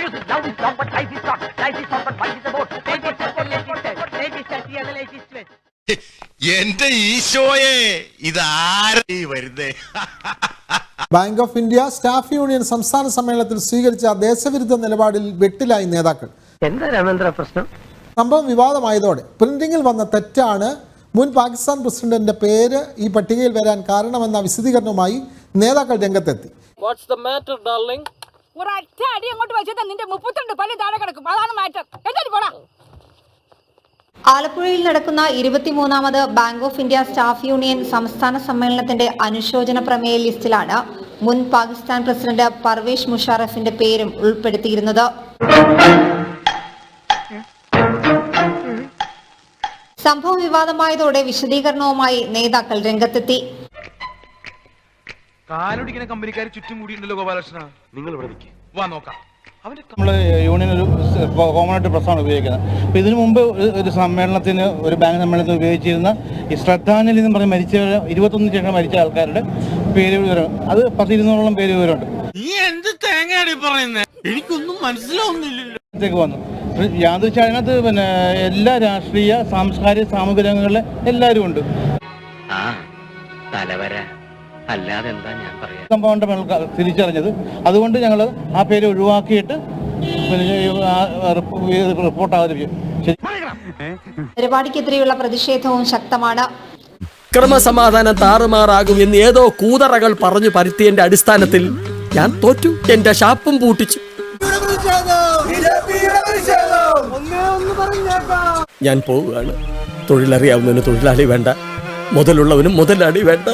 Music loud is long, but life is short. Life is short, but life is a boat. എന്റെ ഈശോയെ ഇതാരീ വരുന്നേ. Bank of India staff union സംസ്ഥാന സമ്മേളനത്തിൽ സ്വീകരിച്ച ദേശവിരുദ്ധ നിലപാടിൽ വെട്ടിലായി നേതാക്കൾ. എന്താ രാമേന്ദ്ര പ്രശ്നം? സംഭവം വിവാദമായതോടെ പ്രിന്റിംഗിൽ വന്ന തെറ്റാണ് മുൻ പാകിസ്ഥാൻ പ്രസിഡന്റിന്റെ പേര് ഈ പട്ടികയിൽ വരാൻ കാരണമെന്ന വിശദീകരണവുമായി നേതാക്കൾ രംഗത്തെത്തി. What's the matter, darling? ഒരൊറ്റ അടി അങ്ങോട്ട് വെച്ചാൽ നിന്റെ 32 പല്ല് താഴെ കിടക്കും. അതാണ് മാറ്റർ. എന്നിട്ട് പോടാ. ആലപ്പുഴയിൽ നടക്കുന്ന 23ാമത് Bank of India staff union സംസ്ഥാന സമ്മേളനത്തിന്റെ അനുശോചന പ്രമേയ ലിസ്റ്റിലാണ് മുൻ പാകിസ്ഥാൻ പ്രസിഡന്റ് പർവേഷ് മുഷാറഫിന്റെ പേരും ഉൾപ്പെടുത്തിയിരുന്നത്. സംഭവം വിവാദമായതോടെ വിശദീകരണവുമായി നേതാക്കൾ രംഗത്തെത്തി. കാലൊടിക്കുന്ന കമ്പനിക്കാർ ചുറ്റും കൂടിയുണ്ടല്ലോ ഗോപാലകൃഷ്ണ. നിങ്ങൾ ഇവിടെ നിൽക്കുക, വാ നോക്കാം. നമ്മൾ യൂണിയൻ ഒരു കോമൺ ആയിട്ട് പ്രശ്നമാണ് ഉപയോഗിക്കുന്നത്. അപ്പോൾ ഇതിനു മുമ്പ് ഒരു സമ്മേളനത്തിന്, ഒരു ബാങ്ക് സമ്മേളനത്തിന് ഉപയോഗിച്ചിരുന്ന ഈ ശ്രദ്ധാഞ്ജലി എന്ന് പറഞ്ഞ് മരിച്ച 21 ശേഷം മരിച്ച ആൾക്കാരുടെ പേര് വിവരം, അത് 10-200 പേര് വിവരമുണ്ട്. നീ എന്ത് തേങ്ങയാടി പറയുന്നേ? എനിക്കൊന്നും മനസ്സിലാവുന്നില്ലല്ലോ. വന്നു യാദൃച്ഛ അതിനകത്ത് പിന്നെ എല്ലാ രാഷ്ട്രീയ, സാംസ്കാരിക, സാമൂഹിക രംഗങ്ങളിലെ എല്ലാവരും ഉണ്ട്. സംഭവം തിരിച്ചറിഞ്ഞത്, അതുകൊണ്ട് ഞങ്ങൾ ആ പേര് ഒഴിവാക്കിയിട്ട് റിപ്പോർട്ട് അവതരിപ്പിക്കും. പരിപാടിക്കെതിരെയുള്ള പ്രതിഷേധവും ശക്തമാണ്. ക്രമസമാധാനം താറുമാറാകും എന്ന് ഏതോ കൂതറകൾ പറഞ്ഞു പരുത്തിയതിന്റെ അടിസ്ഥാനത്തിൽ ഞാൻ തോറ്റു. എന്റെ ഷാപ്പും പൂട്ടിച്ചു. ഞാൻ പോവുകയാണ്. തൊഴിലറിയാവുന്നതിന് തൊഴിലാളി വേണ്ട, മുതലുള്ളവനും മുതലാളി വേണ്ട.